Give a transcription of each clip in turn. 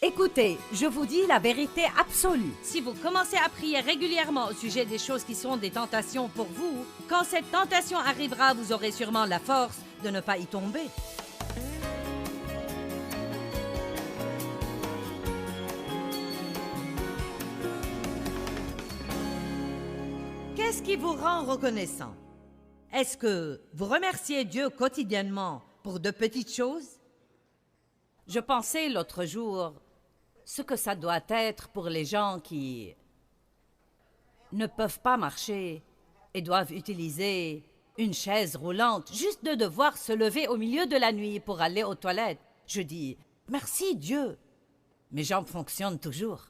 Écoutez, je vous dis la vérité absolue. Si vous commencez à prier régulièrement au sujet des choses qui sont des tentations pour vous, quand cette tentation arrivera, vous aurez sûrement la force de ne pas y tomber. Qu'est-ce qui vous rend reconnaissant? Est-ce que vous remerciez Dieu quotidiennement pour de petites choses? Je pensais l'autre jour ce que ça doit être pour les gens qui ne peuvent pas marcher et doivent utiliser une chaise roulante, juste de devoir se lever au milieu de la nuit pour aller aux toilettes. Je dis, merci Dieu, mes jambes fonctionnent toujours.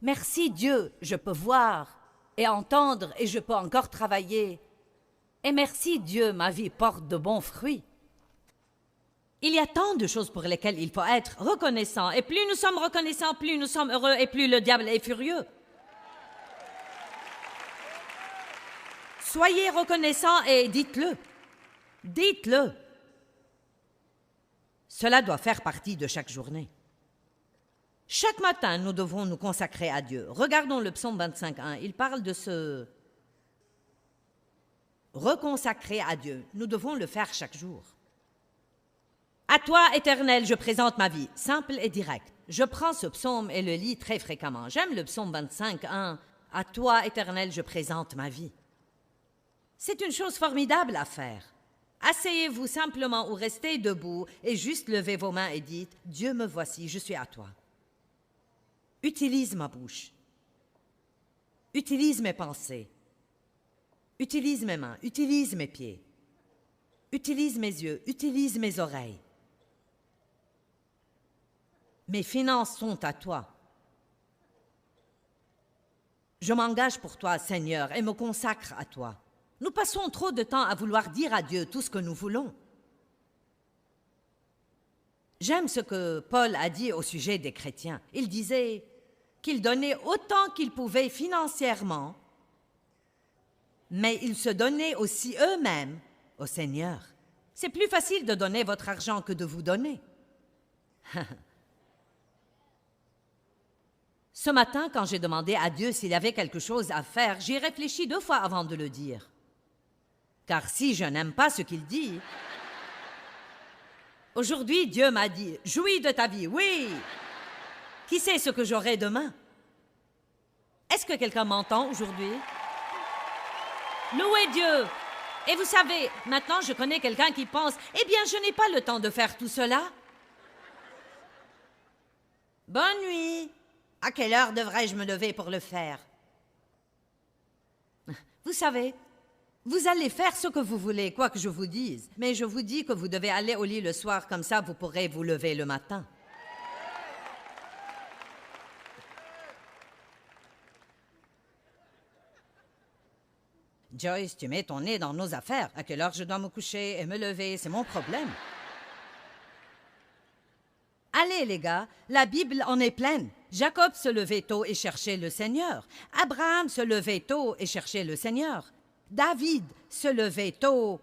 Merci Dieu, je peux voir et entendre et je peux encore travailler. Et merci Dieu, ma vie porte de bons fruits. Il y a tant de choses pour lesquelles il faut être reconnaissant. Et plus nous sommes reconnaissants, plus nous sommes heureux et plus le diable est furieux. Soyez reconnaissants et dites-le. Dites-le. Cela doit faire partie de chaque journée. Chaque matin, nous devons nous consacrer à Dieu. Regardons le psaume 25:1. Il parle de se reconsacrer à Dieu. Nous devons le faire chaque jour. À toi, Éternel, je présente ma vie. Simple et direct. Je prends ce psaume et le lis très fréquemment. J'aime le psaume 25:1. À toi, Éternel, je présente ma vie. C'est une chose formidable à faire. Asseyez-vous simplement ou restez debout et juste levez vos mains et dites « Dieu, me voici, je suis à toi ». Utilise ma bouche. Utilise mes pensées. Utilise mes mains. Utilise mes pieds. Utilise mes yeux. Utilise mes oreilles. Mes finances sont à toi. Je m'engage pour toi, Seigneur, et me consacre à toi. Nous passons trop de temps à vouloir dire à Dieu tout ce que nous voulons. J'aime ce que Paul a dit au sujet des chrétiens. Il disait qu'ils donnaient autant qu'ils pouvaient financièrement, mais ils se donnaient aussi eux-mêmes au Seigneur. C'est plus facile de donner votre argent que de vous donner. Ce matin, quand j'ai demandé à Dieu s'il y avait quelque chose à faire, j'y ai réfléchi 2 fois avant de le dire. Car si je n'aime pas ce qu'il dit, aujourd'hui, Dieu m'a dit, jouis de ta vie, oui. Qui sait ce que j'aurai demain? Est-ce que quelqu'un m'entend aujourd'hui? Louez Dieu! Et vous savez, maintenant je connais quelqu'un qui pense, eh bien, je n'ai pas le temps de faire tout cela. Bonne nuit. À quelle heure devrais-je me lever pour le faire? Vous savez, vous allez faire ce que vous voulez, quoi que je vous dise. Mais je vous dis que vous devez aller au lit le soir, comme ça vous pourrez vous lever le matin. Joyce, tu mets ton nez dans nos affaires. À quelle heure je dois me coucher et me lever, c'est mon problème. Allez, les gars, la Bible en est pleine. Jacob se levait tôt et cherchait le Seigneur. Abraham se levait tôt et cherchait le Seigneur. David se levait tôt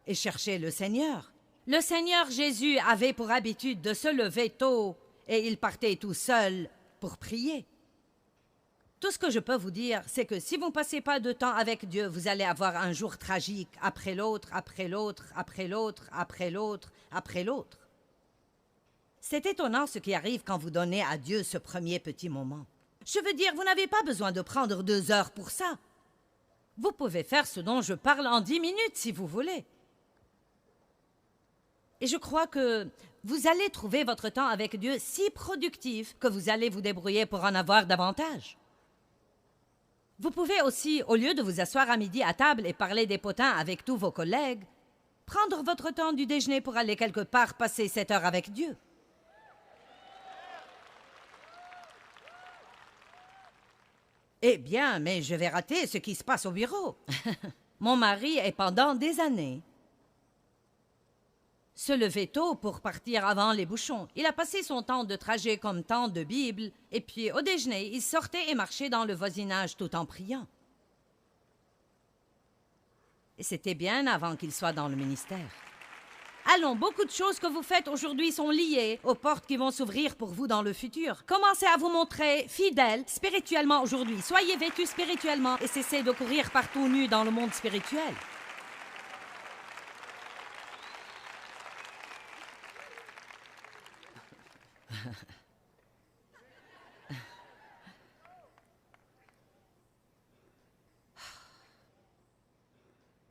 et cherchait le Seigneur. Le Seigneur Jésus avait pour habitude de se lever tôt et il partait tout seul pour prier. Tout ce que je peux vous dire, c'est que si vous ne passez pas de temps avec Dieu, vous allez avoir un jour tragique après l'autre, après l'autre, après l'autre, après l'autre, après l'autre. C'est étonnant ce qui arrive quand vous donnez à Dieu ce premier petit moment. Je veux dire, vous n'avez pas besoin de prendre 2 heures pour ça. Vous pouvez faire ce dont je parle en 10 minutes si vous voulez. Et je crois que vous allez trouver votre temps avec Dieu si productif que vous allez vous débrouiller pour en avoir davantage. Vous pouvez aussi, au lieu de vous asseoir à midi à table et parler des potins avec tous vos collègues, prendre votre temps du déjeuner pour aller quelque part passer 7 heures avec Dieu. Eh bien, mais je vais rater ce qui se passe au bureau. Mon mari est pendant des années se lever tôt pour partir avant les bouchons. Il a passé son temps de trajet comme temps de Bible, et puis au déjeuner, il sortait et marchait dans le voisinage tout en priant. Et c'était bien avant qu'il soit dans le ministère. Allons, beaucoup de choses que vous faites aujourd'hui sont liées aux portes qui vont s'ouvrir pour vous dans le futur. Commencez à vous montrer fidèle spirituellement aujourd'hui. Soyez vêtus spirituellement et cessez de courir partout nus dans le monde spirituel.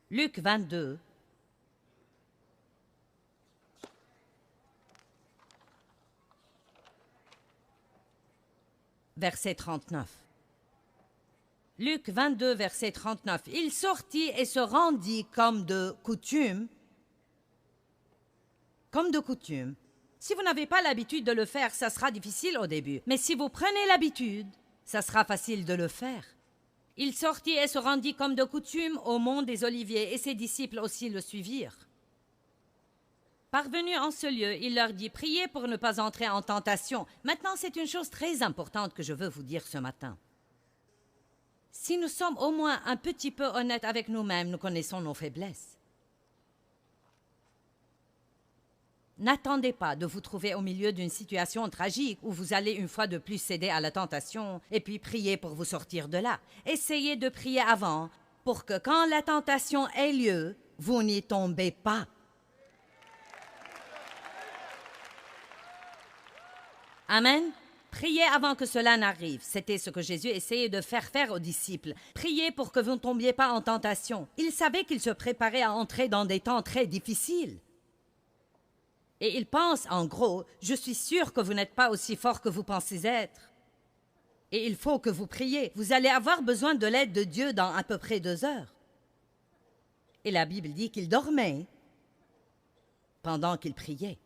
Luc 22. Verset 39. Luc 22, verset 39. Il sortit et se rendit comme de coutume. Comme de coutume. Si vous n'avez pas l'habitude de le faire, ça sera difficile au début. Mais si vous prenez l'habitude, ça sera facile de le faire. Il sortit et se rendit comme de coutume au mont des Oliviers, et ses disciples aussi le suivirent. Parvenu en ce lieu, il leur dit « Priez pour ne pas entrer en tentation ». Maintenant, c'est une chose très importante que je veux vous dire ce matin. Si nous sommes au moins un petit peu honnêtes avec nous-mêmes, nous connaissons nos faiblesses. N'attendez pas de vous trouver au milieu d'une situation tragique où vous allez une fois de plus céder à la tentation et puis prier pour vous sortir de là. Essayez de prier avant pour que quand la tentation ait lieu, vous n'y tombez pas. Amen. Priez avant que cela n'arrive. C'était ce que Jésus essayait de faire aux disciples. Priez pour que vous ne tombiez pas en tentation. Il savait qu'il se préparait à entrer dans des temps très difficiles. Et il pense, en gros, je suis sûr que vous n'êtes pas aussi fort que vous pensez être. Et il faut que vous priez. Vous allez avoir besoin de l'aide de Dieu dans à peu près 2 heures. Et la Bible dit qu'il dormait pendant qu'il priait.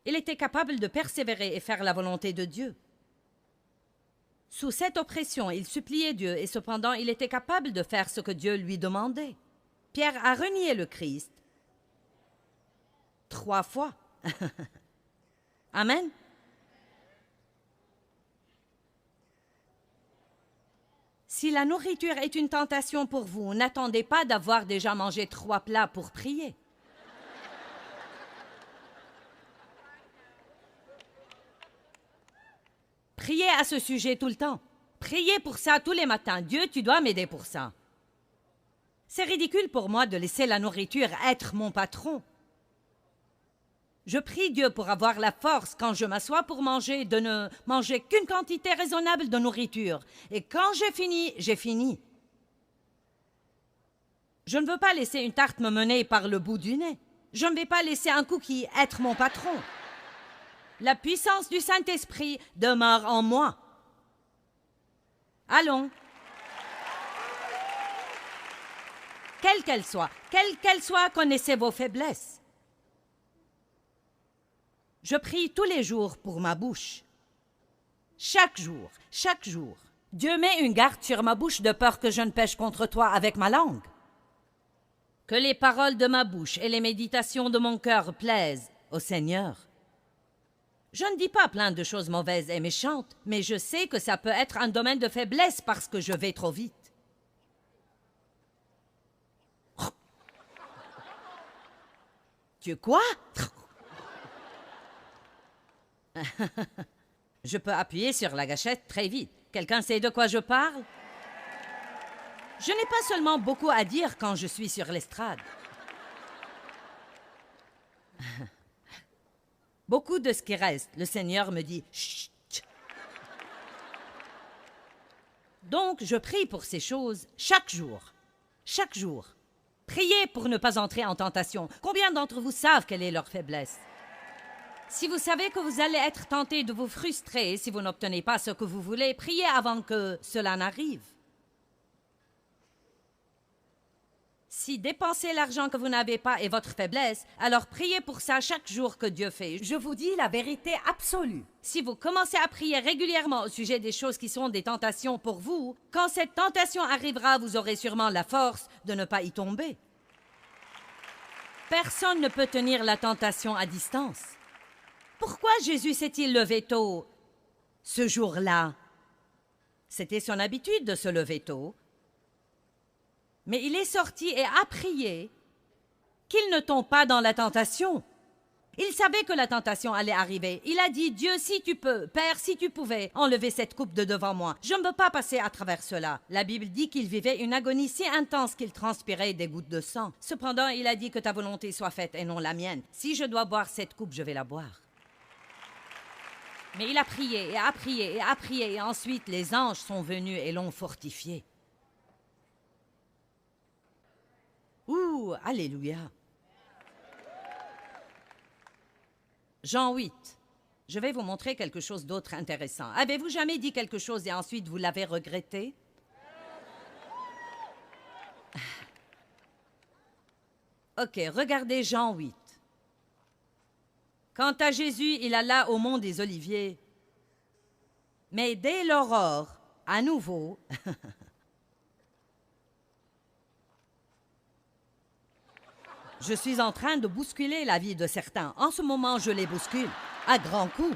Il était capable de persévérer et faire la volonté de Dieu. Sous cette oppression, il suppliait Dieu et cependant il était capable de faire ce que Dieu lui demandait. Pierre a renié le Christ 3 fois. Amen. Si la nourriture est une tentation pour vous, n'attendez pas d'avoir déjà mangé 3 plats pour prier. Priez à ce sujet tout le temps. Priez pour ça tous les matins. Dieu, tu dois m'aider pour ça. C'est ridicule pour moi de laisser la nourriture être mon patron. Je prie Dieu pour avoir la force, quand je m'assois pour manger, de ne manger qu'une quantité raisonnable de nourriture. Et quand j'ai fini, j'ai fini. Je ne veux pas laisser une tarte me mener par le bout du nez. Je ne vais pas laisser un cookie être mon patron. La puissance du Saint-Esprit demeure en moi. Allons. Quelle qu'elle soit, connaissez vos faiblesses. Je prie tous les jours pour ma bouche. Chaque jour. Dieu met une garde sur ma bouche de peur que je ne pêche contre toi avec ma langue. Que les paroles de ma bouche et les méditations de mon cœur plaisent au Seigneur. Je ne dis pas plein de choses mauvaises et méchantes, mais je sais que ça peut être un domaine de faiblesse parce que je vais trop vite. Tu quoi? Je peux appuyer sur la gâchette très vite. Quelqu'un sait de quoi je parle? Je n'ai pas seulement beaucoup à dire quand je suis sur l'estrade. Beaucoup de ce qui reste, le Seigneur me dit « Chut ». Donc, je prie pour ces choses chaque jour. Chaque jour. Priez pour ne pas entrer en tentation. Combien d'entre vous savent quelle est leur faiblesse? Si vous savez que vous allez être tenté de vous frustrer si vous n'obtenez pas ce que vous voulez, priez avant que cela n'arrive. Si dépenser l'argent que vous n'avez pas est votre faiblesse, alors priez pour ça chaque jour que Dieu fait. Je vous dis la vérité absolue. Si vous commencez à prier régulièrement au sujet des choses qui sont des tentations pour vous, quand cette tentation arrivera, vous aurez sûrement la force de ne pas y tomber. Personne ne peut tenir la tentation à distance. Pourquoi Jésus s'est-il levé tôt ce jour-là? C'était son habitude de se lever tôt. Mais il est sorti et a prié qu'il ne tombe pas dans la tentation. Il savait que la tentation allait arriver. Il a dit, Dieu, si tu peux, Père, si tu pouvais enlever cette coupe de devant moi. Je ne veux pas passer à travers cela. La Bible dit qu'il vivait une agonie si intense qu'il transpirait des gouttes de sang. Cependant, il a dit que ta volonté soit faite et non la mienne. Si je dois boire cette coupe, je vais la boire. Mais il a prié et a prié et a prié. Et ensuite, les anges sont venus et l'ont fortifié. Ouh, alléluia. Jean 8. Je vais vous montrer quelque chose d'autre intéressant. Avez-vous jamais dit quelque chose et ensuite vous l'avez regretté? Ok, regardez Jean 8. Quant à Jésus, il alla au mont des Oliviers. Mais dès l'aurore, à nouveau, je suis en train de bousculer la vie de certains. En ce moment, je les bouscule, à grands coups.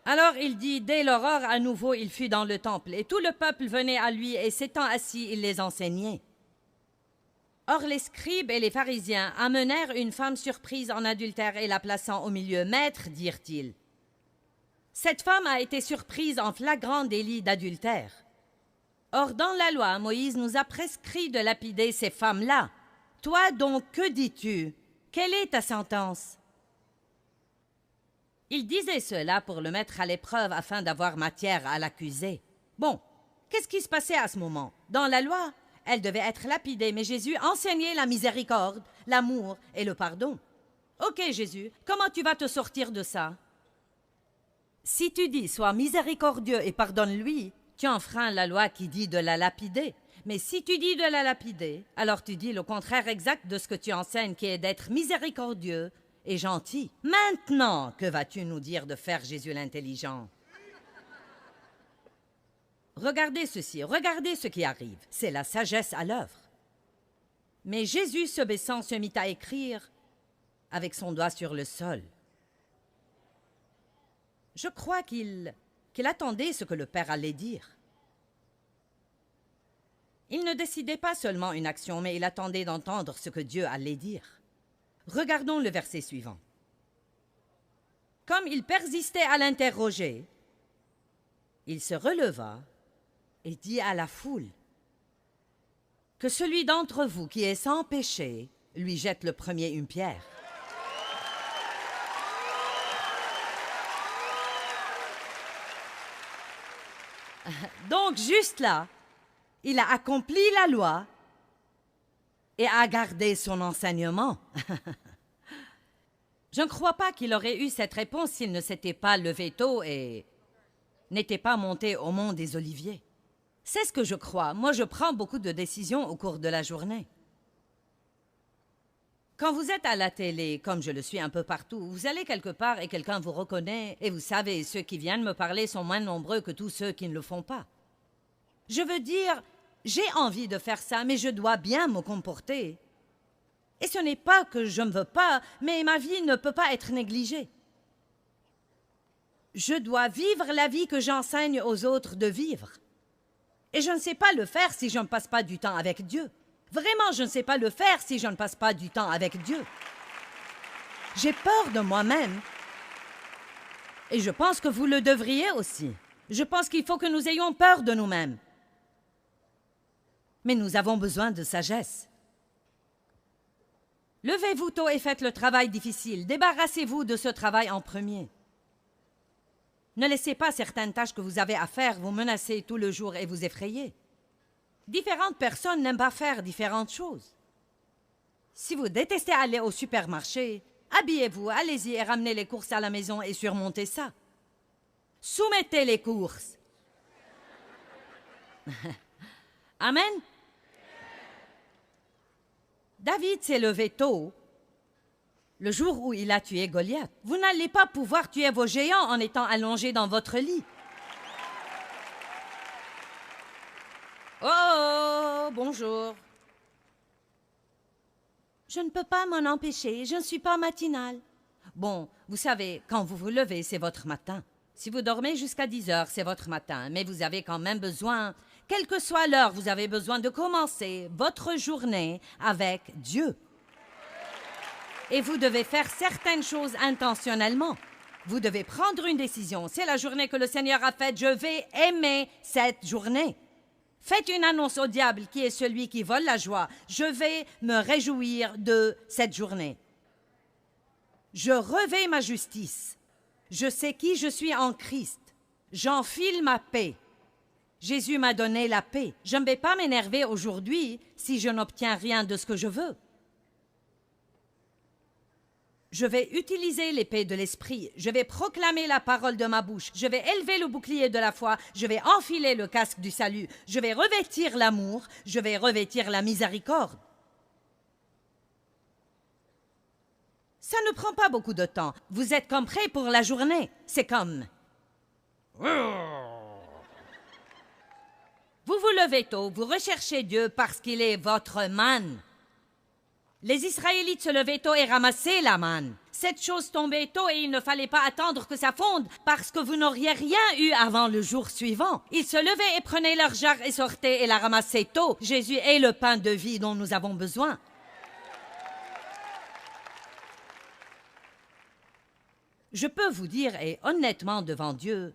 Alors il dit, dès l'aurore, à nouveau, il fut dans le temple, et tout le peuple venait à lui, et s'étant assis, il les enseignait. Or les scribes et les pharisiens amenèrent une femme surprise en adultère et la plaçant au milieu. « Maître, dirent-ils, cette femme a été surprise en flagrant délit d'adultère. Or, dans la loi, Moïse nous a prescrit de lapider ces femmes-là. Toi donc, que dis-tu? Quelle est ta sentence? » Il disait cela pour le mettre à l'épreuve afin d'avoir matière à l'accuser. Bon, qu'est-ce qui se passait à ce moment? Dans la loi, elle devait être lapidée, mais Jésus enseignait la miséricorde, l'amour et le pardon. Ok, Jésus, comment tu vas te sortir de ça? Si tu dis « sois miséricordieux et pardonne-lui », tu enfreins la loi qui dit de la lapider. Mais si tu dis de la lapider, alors tu dis le contraire exact de ce que tu enseignes, qui est d'être miséricordieux et gentil. Maintenant, que vas-tu nous dire de faire, Jésus l'intelligent? Regardez ceci, regardez ce qui arrive. C'est la sagesse à l'œuvre. Mais Jésus, se baissant, se mit à écrire avec son doigt sur le sol. Je crois qu'il attendait ce que le Père allait dire. Il ne décidait pas seulement une action, mais il attendait d'entendre ce que Dieu allait dire. Regardons le verset suivant. Comme il persistait à l'interroger, il se releva et dit à la foule, « Que celui d'entre vous qui est sans péché lui jette le premier une pierre. » Donc, juste là, il a accompli la loi et a gardé son enseignement. Je ne crois pas qu'il aurait eu cette réponse s'il ne s'était pas levé tôt et n'était pas monté au mont des Oliviers. C'est ce que je crois. Moi, je prends beaucoup de décisions au cours de la journée. Quand vous êtes à la télé, comme je le suis un peu partout, vous allez quelque part et quelqu'un vous reconnaît, et vous savez, ceux qui viennent me parler sont moins nombreux que tous ceux qui ne le font pas. Je veux dire, j'ai envie de faire ça, mais je dois bien me comporter. Et ce n'est pas que je ne veux pas, mais ma vie ne peut pas être négligée. Je dois vivre la vie que j'enseigne aux autres de vivre. Et je ne sais pas le faire si je ne passe pas du temps avec Dieu. Vraiment, je ne sais pas le faire si je ne passe pas du temps avec Dieu. J'ai peur de moi-même. Et je pense que vous le devriez aussi. Je pense qu'il faut que nous ayons peur de nous-mêmes. Mais nous avons besoin de sagesse. Levez-vous tôt et faites le travail difficile. Débarrassez-vous de ce travail en premier. Ne laissez pas certaines tâches que vous avez à faire vous menacer tout le jour et vous effrayer. Différentes personnes n'aiment pas faire différentes choses. Si vous détestez aller au supermarché, habillez-vous, allez-y et ramenez les courses à la maison et surmontez ça. Soumettez les courses. Amen. David s'est levé tôt, le jour où il a tué Goliath. Vous n'allez pas pouvoir tuer vos géants en étant allongé dans votre lit. Oh, bonjour. Je ne peux pas m'en empêcher, je ne suis pas matinale. Bon, vous savez, quand vous vous levez, c'est votre matin. Si vous dormez jusqu'à 10 heures, c'est votre matin, mais vous avez quand même besoin Quelle que soit l'heure, vous avez besoin de commencer votre journée avec Dieu. Et vous devez faire certaines choses intentionnellement. Vous devez prendre une décision. C'est la journée que le Seigneur a faite. Je vais aimer cette journée. Faites une annonce au diable qui est celui qui vole la joie. Je vais me réjouir de cette journée. Je revais ma justice. Je sais qui je suis en Christ. J'enfile ma paix. Jésus m'a donné la paix. Je ne vais pas m'énerver aujourd'hui si je n'obtiens rien de ce que je veux. Je vais utiliser l'épée de l'esprit. Je vais proclamer la parole de ma bouche. Je vais élever le bouclier de la foi. Je vais enfiler le casque du salut. Je vais revêtir l'amour. Je vais revêtir la miséricorde. Ça ne prend pas beaucoup de temps. Vous êtes comme prêts pour la journée. C'est comme... Vous vous levez tôt, vous recherchez Dieu parce qu'il est votre manne. Les Israélites se levaient tôt et ramassaient la manne. Cette chose tombait tôt et il ne fallait pas attendre que ça fonde parce que vous n'auriez rien eu avant le jour suivant. Ils se levaient et prenaient leur jarre et sortaient et la ramassaient tôt. Jésus est le pain de vie dont nous avons besoin. Je peux vous dire, et honnêtement devant Dieu,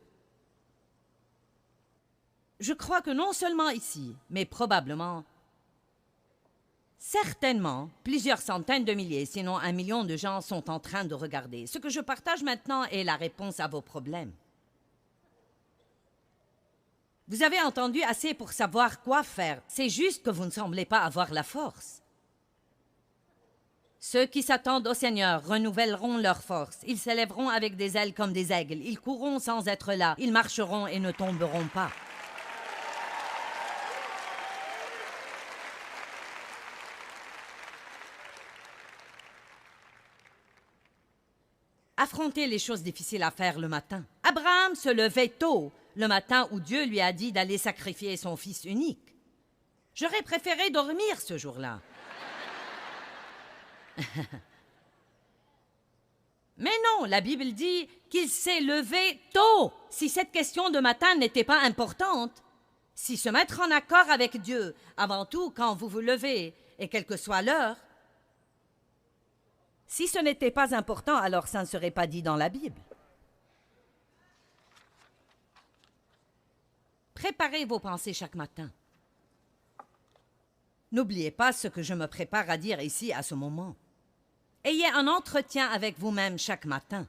je crois que non seulement ici, mais probablement, certainement, plusieurs centaines de milliers, sinon 1 million de gens sont en train de regarder. Ce que je partage maintenant est la réponse à vos problèmes. Vous avez entendu assez pour savoir quoi faire. C'est juste que vous ne semblez pas avoir la force. Ceux qui s'attendent au Seigneur renouvelleront leur force. Ils s'élèveront avec des ailes comme des aigles. Ils courront sans être là. Ils marcheront et ne tomberont pas. Affrontez les choses difficiles à faire le matin. Abraham se levait tôt, le matin où Dieu lui a dit d'aller sacrifier son fils unique. J'aurais préféré dormir ce jour-là. Mais non, la Bible dit qu'il s'est levé tôt. Si cette question de matin n'était pas importante, si se mettre en accord avec Dieu, avant tout quand vous vous levez, et quelle que soit l'heure, si ce n'était pas important, alors ça ne serait pas dit dans la Bible. Préparez vos pensées chaque matin. N'oubliez pas ce que je me prépare à dire ici à ce moment. Ayez un entretien avec vous-même chaque matin.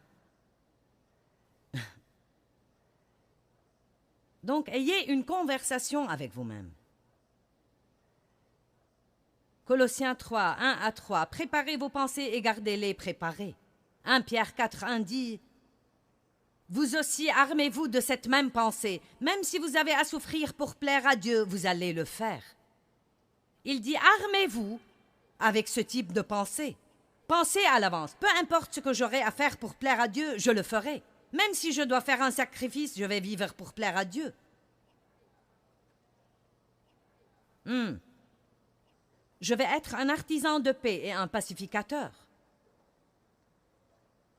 Donc, ayez une conversation avec vous-même. Colossiens 3, 1 à 3. Préparez vos pensées et gardez-les préparées. 1 Pierre 4, 1 dit « Vous aussi armez-vous de cette même pensée. Même si vous avez à souffrir pour plaire à Dieu, vous allez le faire. » Il dit « Armez-vous avec ce type de pensée. » Pensez à l'avance. Peu importe ce que j'aurai à faire pour plaire à Dieu, je le ferai. Même si je dois faire un sacrifice, je vais vivre pour plaire à Dieu. Je vais être un artisan de paix et un pacificateur.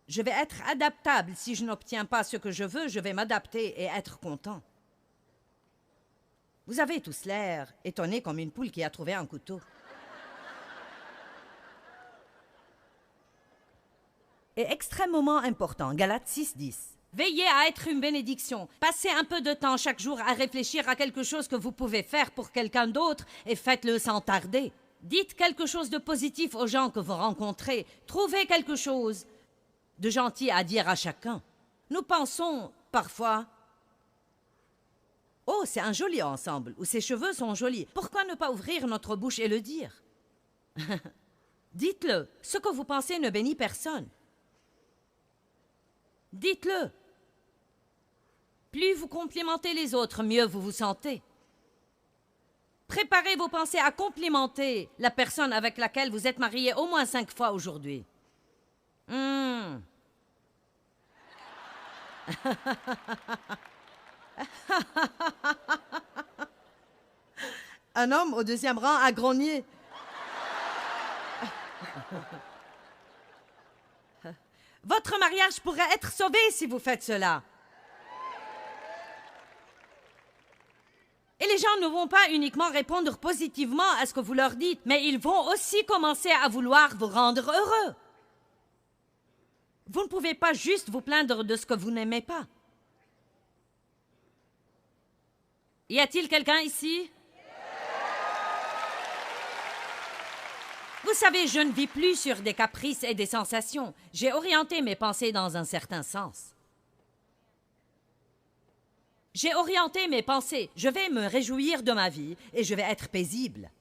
Je vais être adaptable. Si je n'obtiens pas ce que je veux, je vais m'adapter et être content. Vous avez tous l'air étonnés comme une poule qui a trouvé un couteau. Et extrêmement important, Galates 6, 10. Veillez à être une bénédiction. Passez un peu de temps chaque jour à réfléchir à quelque chose que vous pouvez faire pour quelqu'un d'autre et faites-le sans tarder. Dites quelque chose de positif aux gens que vous rencontrez. Trouvez quelque chose de gentil à dire à chacun. Nous pensons parfois « Oh, c'est un joli ensemble » ou « Ses cheveux sont jolis ». Pourquoi ne pas ouvrir notre bouche et le dire? Dites-le. Ce que vous pensez ne bénit personne. Dites-le. Plus vous complimentez les autres, mieux vous vous sentez. Préparez vos pensées à complimenter la personne avec laquelle vous êtes marié au moins 5 fois aujourd'hui. Un homme au 2e rang a grogné. Votre mariage pourrait être sauvé si vous faites cela. Et les gens ne vont pas uniquement répondre positivement à ce que vous leur dites, mais ils vont aussi commencer à vouloir vous rendre heureux. Vous ne pouvez pas juste vous plaindre de ce que vous n'aimez pas. Y a-t-il quelqu'un ici? Vous savez, je ne vis plus sur des caprices et des sensations. J'ai orienté mes pensées dans un certain sens. J'ai orienté mes pensées. Je vais me réjouir de ma vie et je vais être paisible.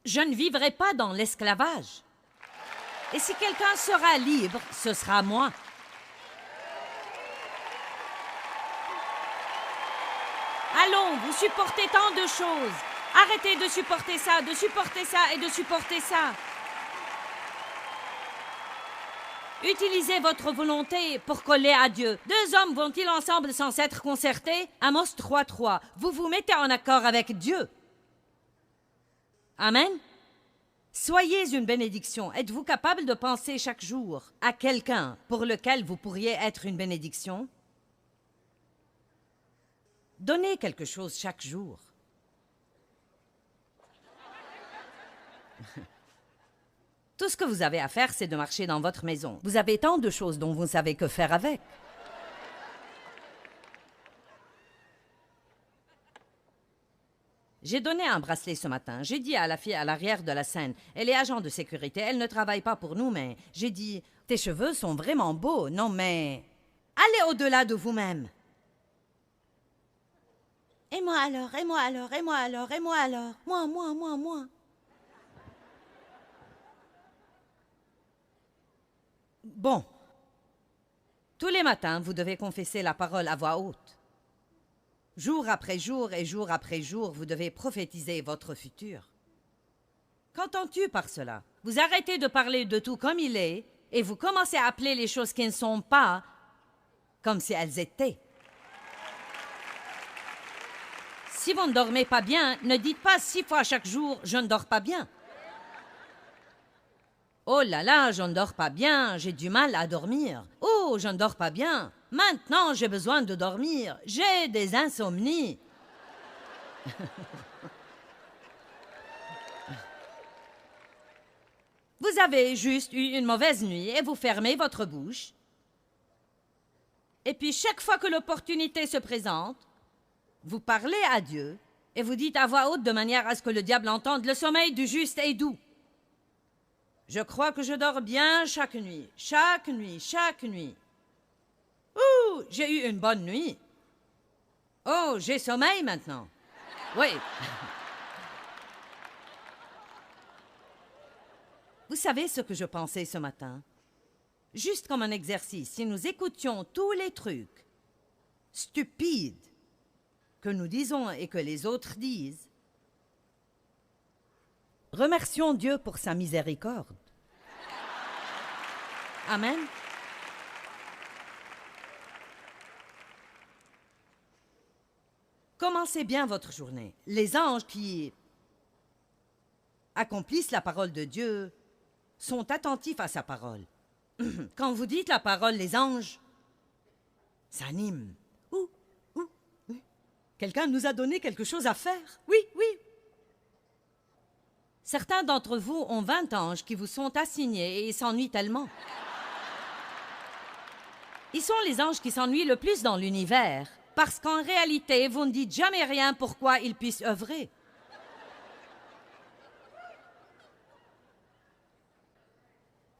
Je ne vivrai pas dans l'esclavage. Et si quelqu'un sera libre, ce sera moi. Allons, vous supportez tant de choses. Arrêtez de supporter ça et de supporter ça. Utilisez votre volonté pour coller à Dieu. Deux hommes vont-ils ensemble sans s'être concertés? Amos 3:3. Vous vous mettez en accord avec Dieu. Amen. Soyez une bénédiction. Êtes-vous capable de penser chaque jour à quelqu'un pour lequel vous pourriez être une bénédiction? Donnez quelque chose chaque jour. Tout ce que vous avez à faire, c'est de marcher dans votre maison. Vous avez tant de choses dont vous ne savez que faire avec. J'ai donné un bracelet ce matin. J'ai dit à la fille à l'arrière de la scène, elle est agent de sécurité, elle ne travaille pas pour nous, mais j'ai dit, tes cheveux sont vraiment beaux, non mais... Allez au-delà de vous-même. Et moi alors. Moi. Bon. Tous les matins, vous devez confesser la parole à voix haute. Jour après jour et jour après jour, vous devez prophétiser votre futur. Qu'entends-tu par cela? Vous arrêtez de parler de tout comme il est et vous commencez à appeler les choses qui ne sont pas comme si elles étaient. Si vous ne dormez pas bien, ne dites pas 6 fois chaque jour « je ne dors pas bien ». Oh là là, je ne dors pas bien, j'ai du mal à dormir. Oh, je ne dors pas bien. Maintenant, j'ai besoin de dormir. J'ai des insomnies. Vous avez juste eu une mauvaise nuit et vous fermez votre bouche. Et puis, chaque fois que l'opportunité se présente, vous parlez à Dieu et vous dites à voix haute de manière à ce que le diable entende « Le sommeil du juste est doux ». Je crois que je dors bien chaque nuit. Ouh, j'ai eu une bonne nuit. Oh, j'ai sommeil maintenant. Oui. Vous savez ce que je pensais ce matin? Juste comme un exercice, si nous écoutions tous les trucs stupides que nous disons et que les autres disent, remercions Dieu pour sa miséricorde. Amen. Commencez bien votre journée. Les anges qui accomplissent la parole de Dieu sont attentifs à sa parole. Quand vous dites la parole, les anges s'animent. Ouh. Quelqu'un nous a donné quelque chose à faire. Oui. Certains d'entre vous ont 20 anges qui vous sont assignés et ils s'ennuient tellement. Ils sont les anges qui s'ennuient le plus dans l'univers, parce qu'en réalité, vous ne dites jamais rien pourquoi ils puissent œuvrer.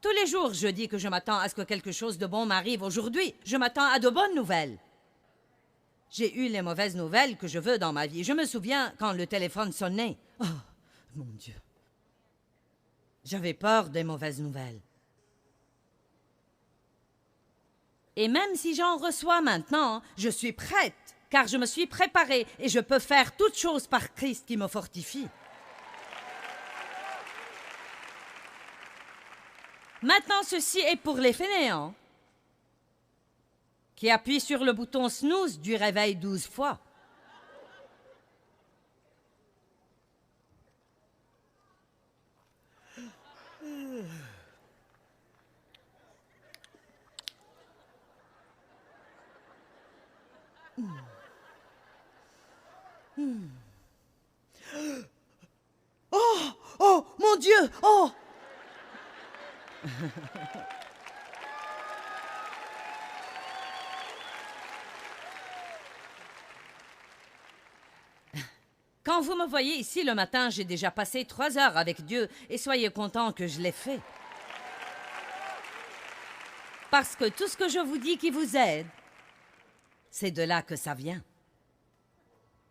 Tous les jours, je dis que je m'attends à ce que quelque chose de bon m'arrive aujourd'hui. Je m'attends à de bonnes nouvelles. J'ai eu les mauvaises nouvelles que je veux dans ma vie. Je me souviens quand le téléphone sonnait. Oh, mon Dieu. J'avais peur des mauvaises nouvelles. Et même si j'en reçois maintenant, je suis prête, car je me suis préparée et je peux faire toute chose par Christ qui me fortifie. Maintenant, ceci est pour les fainéants qui appuient sur le bouton snooze du réveil 12 fois. Dieu! Oh! Quand vous me voyez ici le matin, j'ai déjà passé 3 heures avec Dieu et soyez contents que je l'ai fait. Parce que tout ce que je vous dis qui vous aide, c'est de là que ça vient.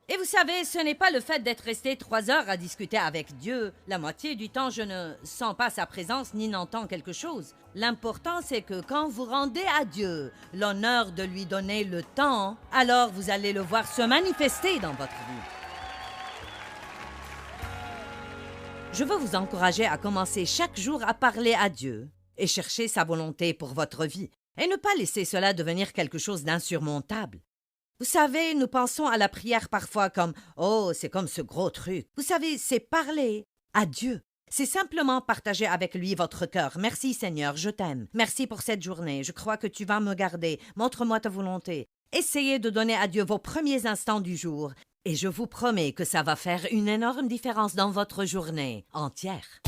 Et vous savez, ce n'est pas le fait d'être resté 3 heures à discuter avec Dieu. La moitié du temps, je ne sens pas sa présence ni n'entends quelque chose. L'important, c'est que quand vous rendez à Dieu l'honneur de lui donner le temps, alors vous allez le voir se manifester dans votre vie. Je veux vous encourager à commencer chaque jour à parler à Dieu et chercher sa volonté pour votre vie, et ne pas laisser cela devenir quelque chose d'insurmontable. Vous savez, nous pensons à la prière parfois comme « Oh, c'est comme ce gros truc ». Vous savez, c'est parler à Dieu. C'est simplement partager avec lui votre cœur. « Merci Seigneur, je t'aime. Merci pour cette journée. Je crois que tu vas me garder. Montre-moi ta volonté. » Essayez de donner à Dieu vos premiers instants du jour. Et je vous promets que ça va faire une énorme différence dans votre journée entière.